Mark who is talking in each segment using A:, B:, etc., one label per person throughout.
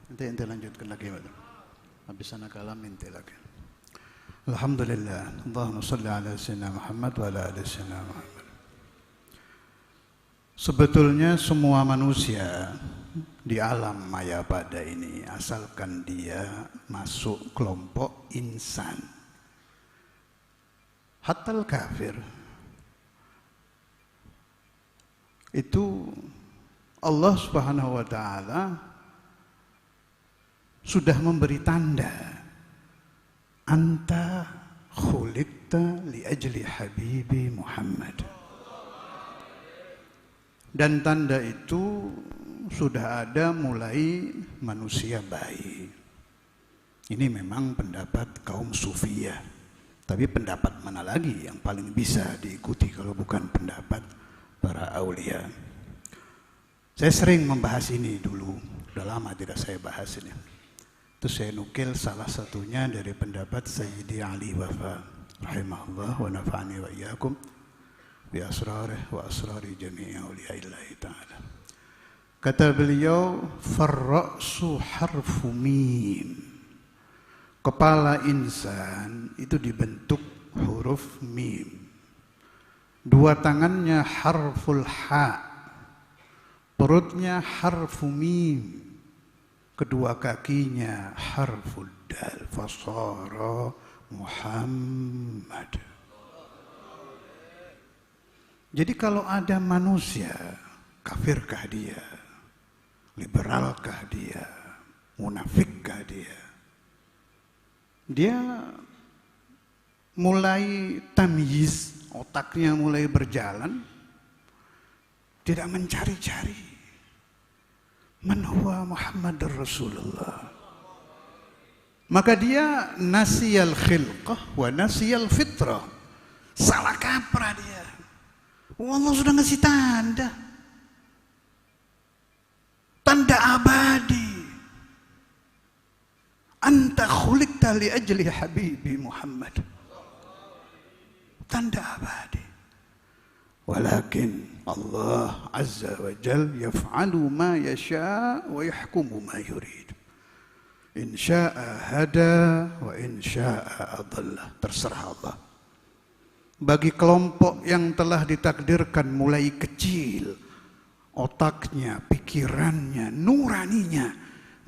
A: Ente lanjutkan lagi, habis anak kalam ente lagi. Alhamdulillah, Allahumma salli ala sayyidina Muhammad wa ala ali sayyidina Muhammad. Sebetulnya semua manusia di alam maya pada ini, asalkan dia masuk kelompok insan, hatta kafir, itu Allah Subhanahu wa ta'ala sudah memberi tanda, anta khuliqta li ajli habibi Muhammad. Dan tanda itu sudah ada mulai manusia baik. Ini memang pendapat kaum sufiyah. Tapi pendapat mana lagi yang paling bisa diikuti kalau bukan pendapat para aulia? Saya sering membahas ini dulu, udah lama tidak saya bahas ini. Itu saya nukil salah satunya dari pendapat Sayyidi Ali Wafa rahimahullah wa nafa'ani wa iyyakum bi asrarih wa asrari jami'i awliyaillahi ta'ala. Kata beliau, farra'su harfu mim. Kepala insan itu dibentuk huruf mim. Dua tangannya harful ha. Perutnya harfu mim. Kedua kakinya harful dal, fasara Muhammad. Jadi kalau ada manusia, kafirkah dia, liberalkah dia, munafikkah dia, dia mulai tamyiz, otaknya mulai berjalan, tidak mencari-cari man huwa Muhammadur Rasulullah. Maka dia nasiyal khilqah wa nasiyal fitrah. Salah kaprah dia. Allah sudah ngasih tanda. Tanda abadi. Anta khuliqta li ajli habibi Muhammad. Tanda abadi. Walakin Allah Azza wa Jal yaf'alu ma yasha' wa yahkumu ma yurid. In sya'a hada wa in sya'a adalla. Terserah Allah. Bagi kelompok yang telah ditakdirkan mulai kecil, otaknya, pikirannya, nuraninya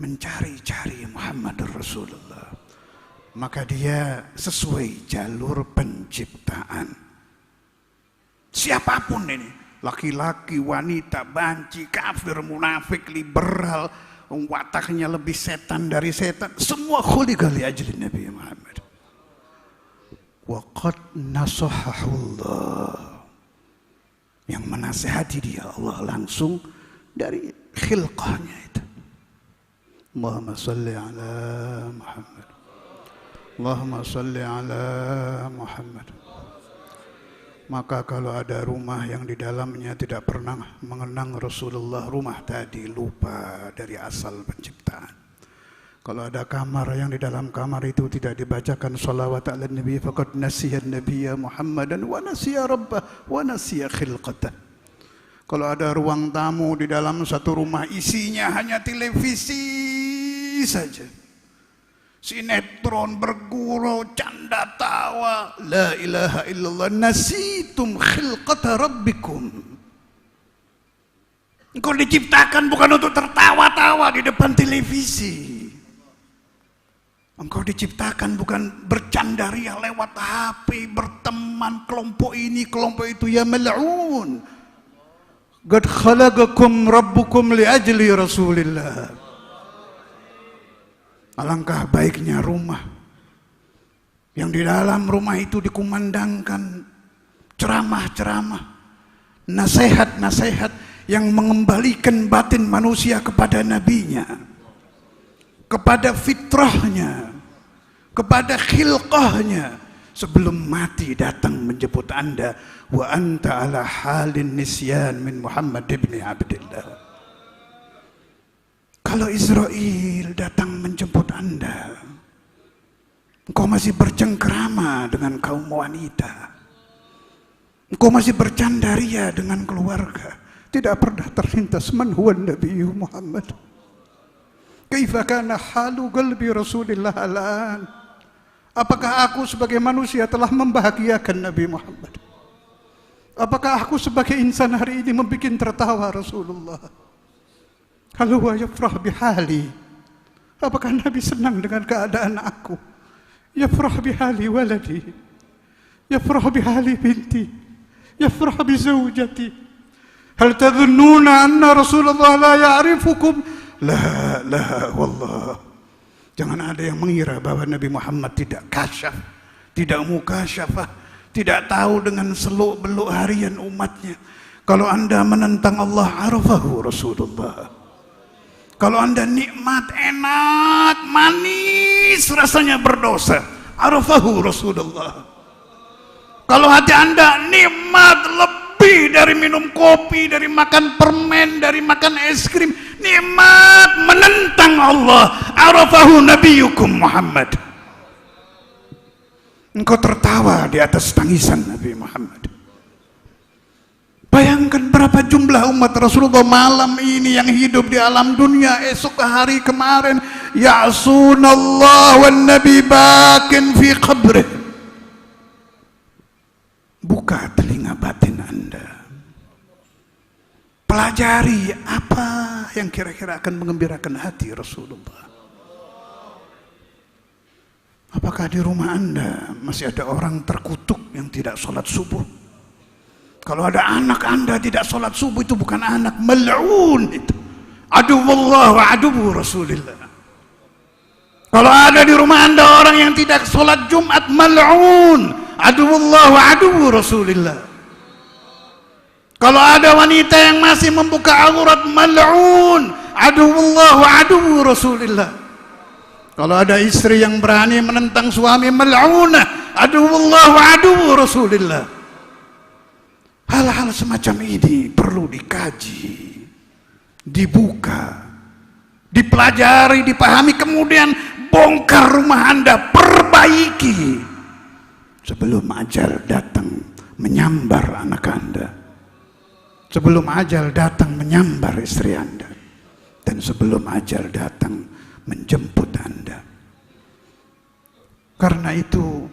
A: mencari-cari Muhammad Rasulullah, maka dia sesuai jalur penciptaan. Siapapun ini, laki-laki, wanita, banci, kafir, munafik, liberal, wataknya lebih setan dari setan, semua khuliqa li ajli Nabi Muhammad. Wa qad nasahahullah. Yang menasihati dia Allah langsung dari khilqahnya itu. Allahumma salli ala Muhammad. Allahumma salli ala Muhammad. Maka kalau ada rumah yang di dalamnya tidak pernah mengenang Rasulullah, rumah tadi lupa dari asal penciptaan. Kalau ada kamar yang di dalam kamar itu tidak dibacakan salawat ala Nabi, faqad nasiya Nabiya Muhammadan wa nasiya Rabbah wa nasiya khilqatah. Kalau ada ruang tamu di dalam satu rumah, isinya hanya televisi saja, sinetron, bergurau, canda tawa, la ilaha illallah, nasitum khilqata rabbikum. Engkau diciptakan bukan untuk tertawa-tawa di depan televisi. Engkau diciptakan bukan bercandaria lewat HP, berteman kelompok ini, kelompok itu. Ya mal'un, qad khalaqakum rabbukum li ajli Rasulillah. Alangkah baiknya rumah yang di dalam rumah itu dikumandangkan ceramah-ceramah, nasihat-nasihat yang mengembalikan batin manusia kepada nabinya, kepada fitrahnya, kepada khilqahnya. Sebelum mati datang menjemput Anda, wa anta ala halin nisyan min Muhammad ibn Abdillah. Kalau Israel datang menjemput Anda, engkau masih bercengkerama dengan kaum wanita, engkau masih bercandaria dengan keluarga, tidak pernah terlintas man huwa Nabi Muhammad. Kaifa kana halu qalbi Rasulillah al-an? Apakah aku sebagai manusia telah membahagiakan Nabi Muhammad? Apakah aku sebagai insan hari ini membuat tertawa Rasulullah? Hal huwa yafrah bihali? Apakah Nabi senang dengan keadaan aku? Yafrah bihali waladi, yafrah bihali binti, yafrah bizawjati. Hal tadhunnuna anna Rasulullah la ya'rifukum? La wallah. Jangan ada yang mengira bahwa Nabi Muhammad tidak kasyaf, tidak mukasyafah, tidak tahu dengan seluk-beluk harian umatnya. Kalau Anda menentang Allah, arafahu Rasulullah. Kalau Anda nikmat, enak, manis rasanya berdosa, arafahu Rasulullah. Kalau hati Anda nikmat lebih dari minum kopi, dari makan permen, dari makan es krim, nikmat menentang Allah, arafahu nabiyukum Muhammad. Engkau tertawa di atas tangisan Nabi Muhammad. Bayangkan berapa jumlah umat Rasulullah malam ini yang hidup di alam dunia, esok hari kemarin ya'sunallah wan nabi bakin fi qabrih. Buka telinga batin Anda, pelajari apa yang kira-kira akan mengembirakan hati Rasulullah. Apakah di rumah Anda masih ada orang terkutuk yang tidak sholat subuh? Kalau ada anak Anda tidak sholat subuh, itu bukan anak, mal'un itu. Aduwullah wa aduwu Rasulillah. Kalau ada di rumah Anda orang yang tidak sholat Jumat, mal'un, aduwullah wa aduwu Rasulillah. Kalau ada wanita yang masih membuka aurat, mal'un, aduwullah wa aduwu Rasulillah. Kalau ada istri yang berani menentang suami, mal'unah, aduwullah wa aduwu Rasulillah. Hal-hal semacam ini perlu dikaji, dibuka, dipelajari, dipahami, kemudian bongkar rumah Anda, perbaiki sebelum ajal datang menyambar anak Anda, sebelum ajal datang menyambar istri Anda, dan sebelum ajal datang menjemput Anda. Karena itu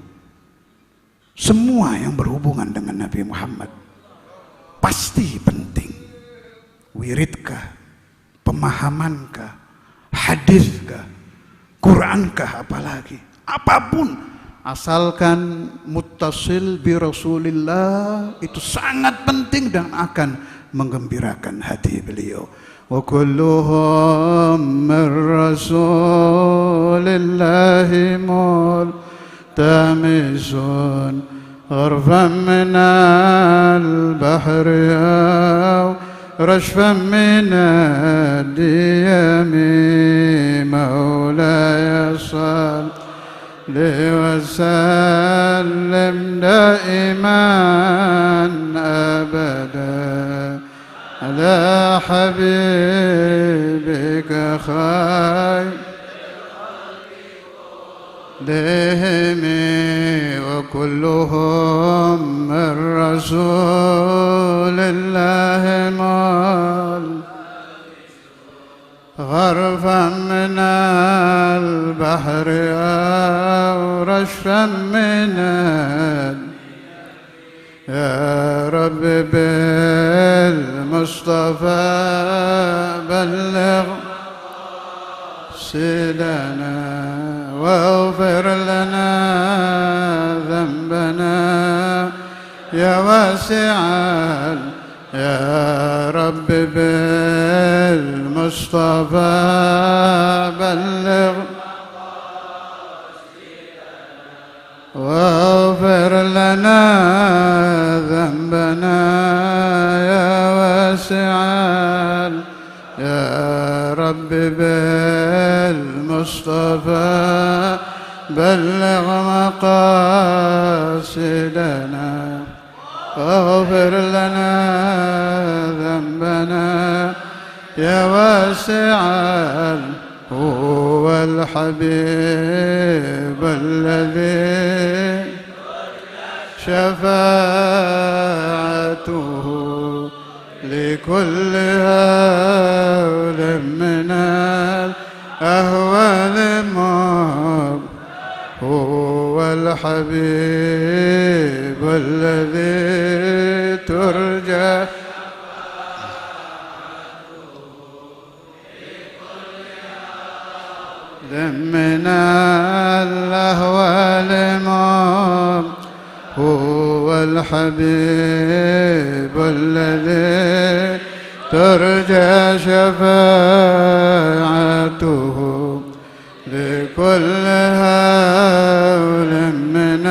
A: semua yang berhubungan dengan Nabi Muhammad pasti penting. Wiridkah, pemahamankah, hadiskah, Qurankah, apalagi apapun, asalkan muttasil bi Rasulillah, itu sangat penting dan akan menggembirakan hati beliau. Wa kulluhum min Rasulillahi multamisun غرفا من البحر أو رشفا من الديم مولاي صل وسلم دائما أبدا على حبيبك خير دهم وكلهم من رسول الله مال غرفا من البحر أو رشفا من يا رب بالمصطفى بلغ سيدنا واغفر لنا ذنبنا يا واسع يا رب بالمصطفى بلغ واغفر لنا ذنبنا يا واسع يا رب بالمصطفى بلغ مقاصدنا واغفر لنا ذنبنا يا واسع هو الحبيب الذي شفاعته لكل هول من أهوال المرء هو الحبيب الذي ترجى من الأهوال المرء هو الحبيب الذي ترجى شفاعته لكل هول من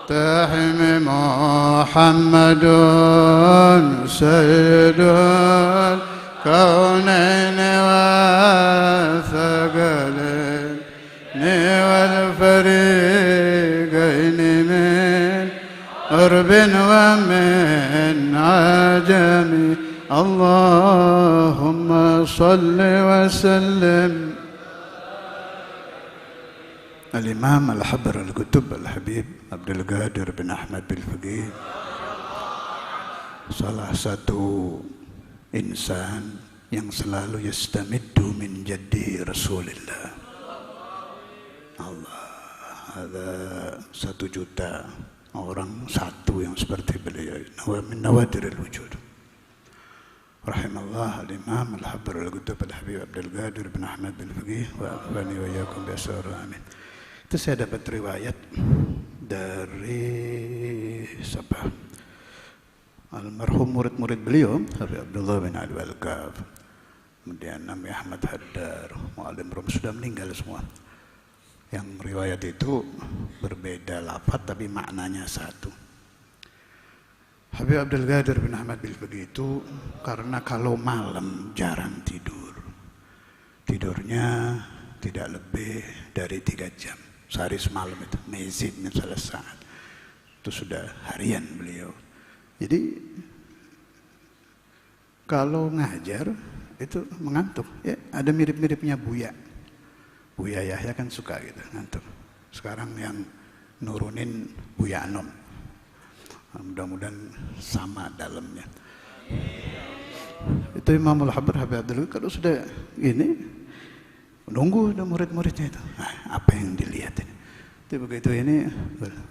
A: التحم محمد سيد الكونين والثقلين والفريقين من قرب ومن عجم اللهم صل وسلم. Al-Imam Al-Habr Al-Qutb Al-Habib Abdul Qadir bin Ahmad Bil-Faqih, salah satu insan yang selalu yastamiddu min jaddi Rasulillah. Allah, ada 1 juta orang satu yang seperti beliau, min nawadiril wujud. Rahimallah al-Imam Al-Habr Al-Qutb Al-Habib Abdul Qadir bin Ahmad Bil-Faqih wa afani wa iyyakum bi asrar amin. Itu saya dapat riwayat dari siapa? Almarhum murid-murid beliau, Habib Abdullah bin Ali Al-Kaf, kemudian Nabi Ahmad Haddar, Mu'alim Rum, sudah meninggal semua. Yang riwayat itu berbeda lafaz tapi maknanya satu. Habib Abdul Qadir bin Ahmad Bil-Faqih itu karena kalau malam jarang tidur, tidurnya tidak lebih dari 3 jam sehari semalam, itu mezid min salah saat, itu sudah harian beliau. Jadi kalau ngajar itu mengantuk ya, ada mirip-miripnya Buya Yahya kan suka gitu ngantuk. Sekarang yang nurunin Buya Anom, mudah-mudahan sama dalamnya. Itu Imam Al-Habr Habib Abdul, kalau sudah ini nunggu murid-muridnya itu, apa yang dilihat ini? Itu begitu ini,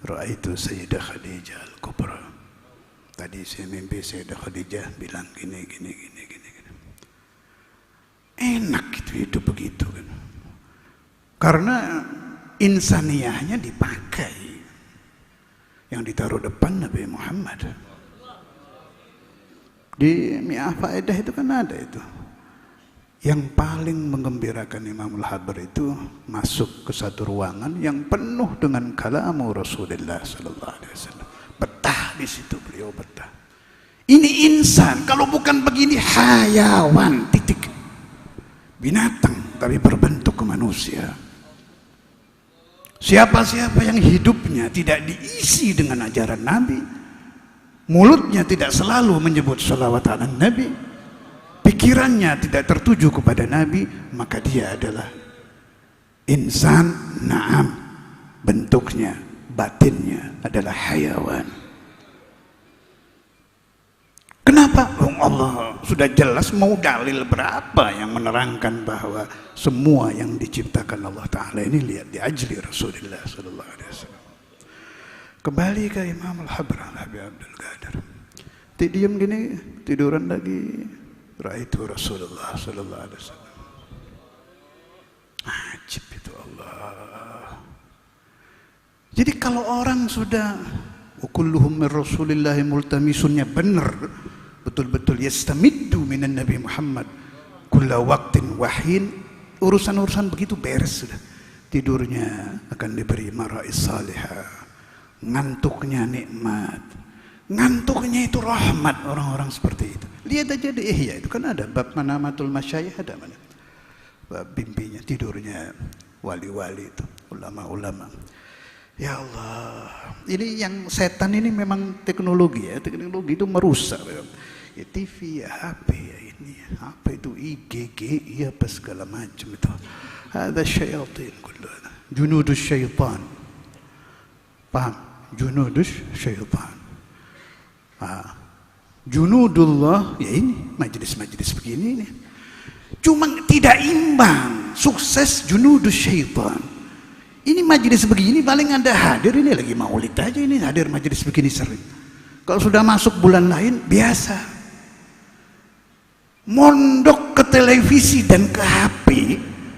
A: ra'aitu Sayyidah Khadijah Al-Kubra. Tadi saya mimpi Sayyidah Khadijah bilang gini. Enak gitu hidup begitu kan. Karena insaniyahnya dipakai. Yang ditaruh depan Nabi Muhammad. Di Mi'ah Faedah itu kan ada itu. Yang paling menggembirakan Imam Al-Habr itu masuk ke satu ruangan yang penuh dengan kalamu Rasulullah sallallahu alaihi wasallam. Betah di situ, beliau betah. Ini insan, kalau bukan begini hayawan, titik. Binatang tapi berbentuk manusia. Siapa-siapa yang hidupnya tidak diisi dengan ajaran Nabi, mulutnya tidak selalu menyebut shalawat ala Nabi, pikirannya tidak tertuju kepada Nabi, maka dia adalah insan na'am, bentuknya, batinnya adalah hayawan. Kenapa? Allah sudah jelas, mau dalil berapa yang menerangkan bahwa semua yang diciptakan Allah Ta'ala ini lihat diajli Rasulullah Sallallahu Alaihi Wasallam. Kembali ke Imam Al-Habr Habib Abdul Qadir, diam gini, tiduran lagi. Ra'aitu Rasulullah Sallallahu Alaihi Wasallam. Ajib itu Allah. Jadi kalau orang sudah kulluhum min Rasulillahi multamisunnya benar, betul-betul yastamiddu minan Nabi Muhammad kulla waqtin wahin, urusan-urusan begitu beres sudah. Tidurnya akan diberi marais salihah, ngantuknya nikmat, ngantuknya itu rahmat. Orang-orang seperti itu lihat aja di Ihya itu kan ada bab manamatul masyayikh, ada mana bab mimpinya, tidurnya wali-wali itu, ulama-ulama. Ya Allah, ini yang setan ini memang teknologi ya, teknologi itu merusak ya, TV ya, HP ya, ini apa itu IGG ya, apa segala macam itu. Ada syaitan kullu, junudus syaitan, paham? Junudus syaitan. Junudullah ya ini majelis-majelis begini nih. Cuma tidak imbang, sukses junudus syaitan. Ini majelis begini paling Anda hadir, ini lagi maulid aja, ini hadir majelis begini sering. Kalau sudah masuk bulan lain biasa. Mondok ke televisi dan ke HP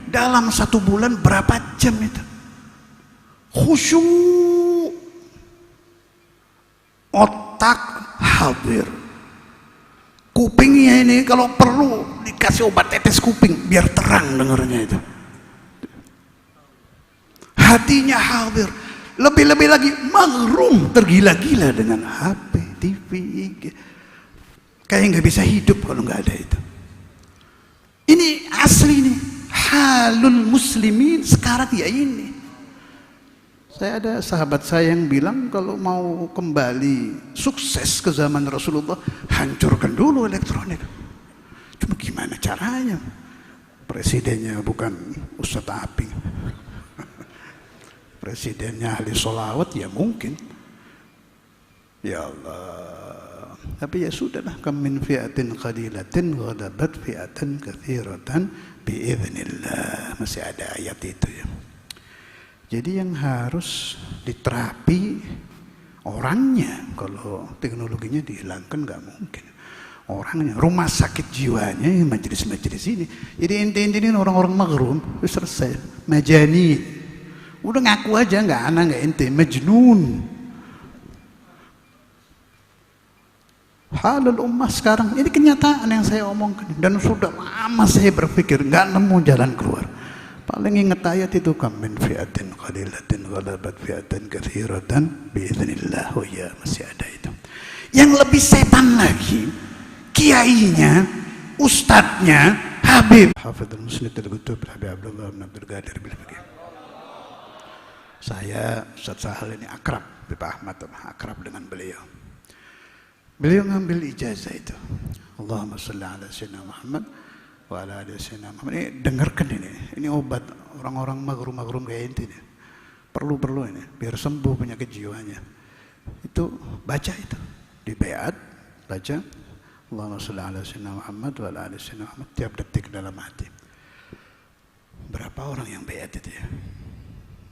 A: dalam 1 bulan berapa jam itu? Khusyuk, otak hadir, kupingnya ini kalau perlu dikasih obat tetes kuping biar terang dengarnya itu, hatinya hadir, lebih-lebih lagi maghrum, tergila-gila dengan HP, TV, kayak nggak bisa hidup kalau nggak ada itu. Ini asli nih halul muslimin sekarang ya ini. Saya ada sahabat saya yang bilang kalau mau kembali sukses ke zaman Rasulullah, hancurkan dulu elektronik. Cuma gimana caranya? Presidennya bukan Ustadz Aping, presidennya ahli sholawat ya mungkin. Ya Allah. Tapi ya sudahlah, kam min fi'atin qalilatin ghalabat fi'atan katsiratan biiznillah. Masih ada ayat itu ya. Jadi yang harus diterapi orangnya, kalau teknologinya dihilangkan nggak mungkin. Orangnya, rumah sakit jiwanya, majelis-majelis ini. Jadi inti-inti ini orang-orang maghrum, selesai. Majani, udah ngaku aja nggak anak nggak ente, majnun. Halal ummah sekarang, ini kenyataan yang saya omongkan. Dan sudah lama saya berpikir, nggak nemu jalan keluar. Paling ingat ayat itu, kam min fi'atin qalilatin ghalabat fi'atan katsiratan biiznillah. Oh ya, masih ada itu. Yang lebih setan lagi, kiainya, ustadznya, Habib Hafidhul Musnid al-Qutub Habib Abdullah bin Abdul Qadir bil-Faqih. Saya Ustaz Sahal ini akrab, Pak Ahmad akrab dengan beliau. Beliau ngambil ijazah itu. Allahumma sholli ala sayyidina Muhammad wa ala ali sayyidina Muhammad. Ini dengarkan ini obat orang-orang maghrum kayak inti nih. Perlu ini biar sembuh penyakit jiwanya. Itu baca itu di baiat, baca Allahumma sholli ala sayyidina Muhammad wa ala ali sayyidina Muhammad tiap detik dalam hati. Berapa orang yang baiat itu ya?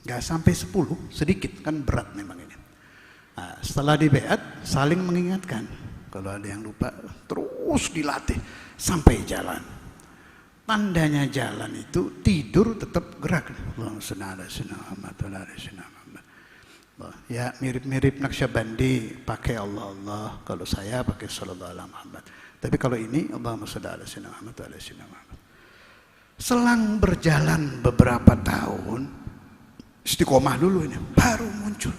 A: Gak sampai 10, sedikit, kan berat memang ini. Nah, setelah di baiat saling mengingatkan. Kalau ada yang lupa terus dilatih sampai jalan. Tandanya jalan itu tidur tetap gerak. Allahumma sholli ala sayyidina Muhammad wa ala ali sayyidina Muhammad. Ya mirip-mirip Naqsyabandi pakai Allah. Kalau saya pakai sallallahu alaihi Muhammad. Tapi kalau ini Allahumma sholli ala sayyidina Muhammad wa ala ali sayyidina Muhammad. Selang berjalan beberapa tahun, istiqomah dulu ini, baru muncul.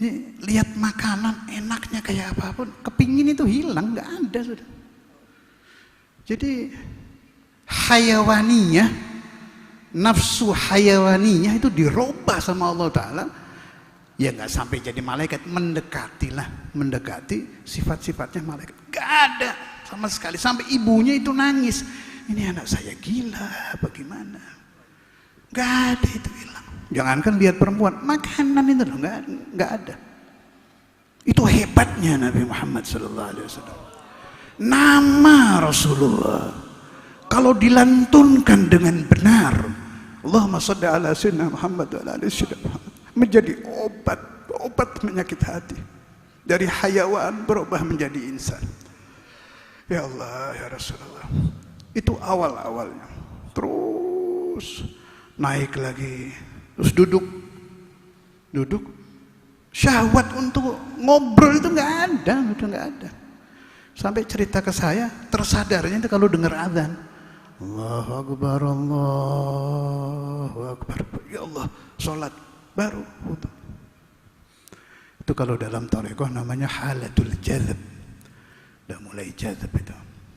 A: Ini lihat makanan enaknya kayak apapun, kepingin itu hilang, nggak ada sudah. Jadi hayawaniyah, nafsu hayawaniyah itu dirubah sama Allah Ta'ala. Ya nggak sampai jadi malaikat, mendekati sifat-sifatnya malaikat. Nggak ada sama sekali, sampai ibunya itu nangis. Ini anak saya gila, bagaimana? Nggak ada itu hilang. Jangankan lihat perempuan, makanan itu loh, nggak ada. Itu hebatnya Nabi Muhammad SAW. Nama Rasulullah kalau dilantunkan dengan benar, Allahumma sholli ala sayyidina Muhammad wa ala ali sayyidina Muhammad, menjadi obat penyakit hati. Dari hayawan berubah menjadi insan. Ya Allah, ya Rasulullah. Itu awal-awalnya. Terus naik lagi, terus duduk. Syahwat untuk ngobrol itu nggak ada, udah nggak ada. Sampai cerita ke saya, tersadarnya itu kalau dengar azan, Allahu Akbar, Allahu Akbar, ya Allah, sholat baru wudu. Itu kalau dalam thariqah namanya halatul jazab. Udah mulai jazab itu.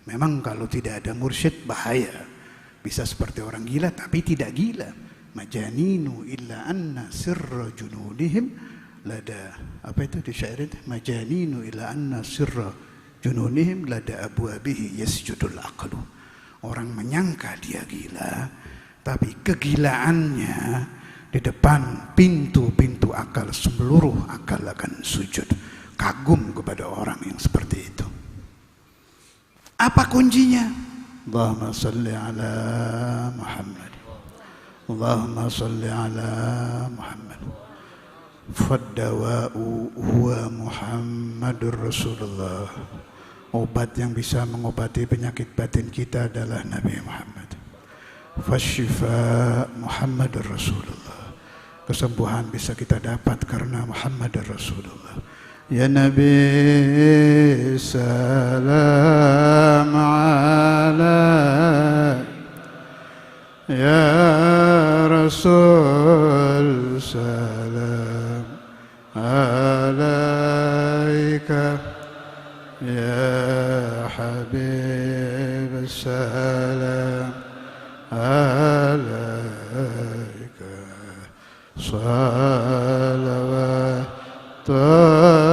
A: Memang kalau tidak ada mursyid bahaya. Bisa seperti orang gila tapi tidak gila. Majaninu illa anna sirra jununihim lada, apa itu di syair itu? Majaninu illa anna sirra jununihim lada abwabihi yasjudul aqlu. Orang menyangka dia gila, tapi kegilaannya di depan pintu-pintu akal, seluruh akal akan sujud. Kagum kepada orang yang seperti itu. Apa kuncinya? Allahumma salli ala Muhammad. Allahumma salli ala Muhammad. Faddawa'u huwa Muhammadur Rasulullah. Obat yang bisa mengobati penyakit batin kita adalah Nabi Muhammad. Fasyifa Muhammadur Rasulullah. Kesembuhan bisa kita dapat karena Muhammadur Rasulullah. Ya Nabi salam alaik, ya Rasul salam alaika, ya Habib salam alaika, salawat Allah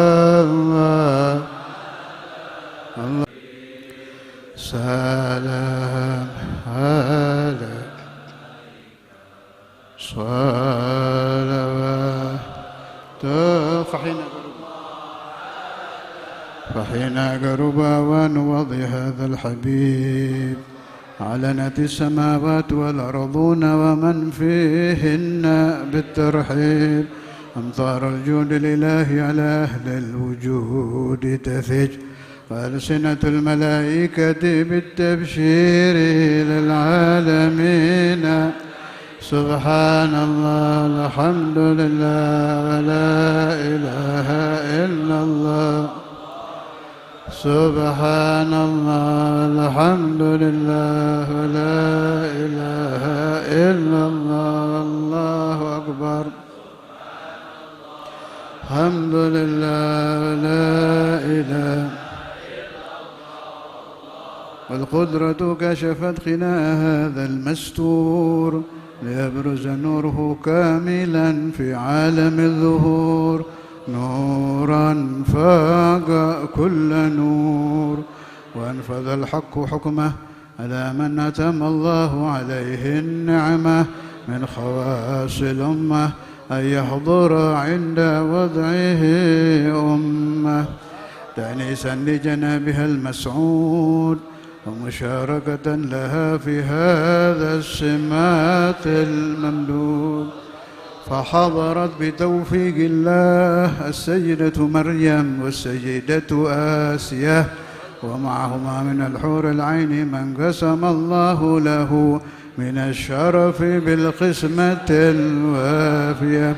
A: salam alaik, salawat فحين قرب ونوضي هذا الحبيب علنت السماوات والأرضون ومن فيهن بالترحيب. أمطار الجود لله على أهل الوجود تثج، وألسنة الملائكة بالتبشير للعالمين. سبحان الله الحمد لله ولا إله إلا الله. سبحان الله الحمد لله ولا إله إلا الله. الله أكبر. الحمد لله لا إله. والقدرة كشفت خلاء هذا المستور ليبرز نوره كاملا في عالم الظهور، نورا فاق كل نور. وأنفذ الحق حكمه على من أتم الله عليه النعمة من خواص الأمة أن يحضر عند وضعه أمة، تأنيسا لجنابها المسعود ومشاركة لها في هذا السمات الممدود. فحضرت بتوفيق الله السيدة مريم والسيدة آسية، ومعهما من الحور العين من قسم الله له من الشرف بالقسمة الوافية.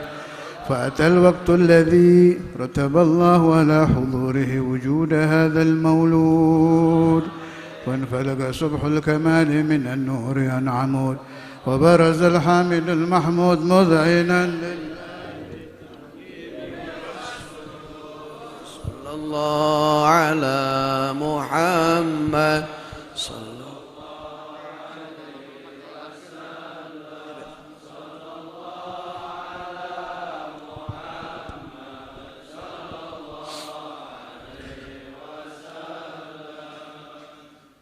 A: فأتى الوقت الذي رتب الله على حضوره وجود هذا المولود، وانفلق صبح الكمال من النور عن عمود، وبرز الحامد المحمود مذعنا
B: صلى الله على محمد صلى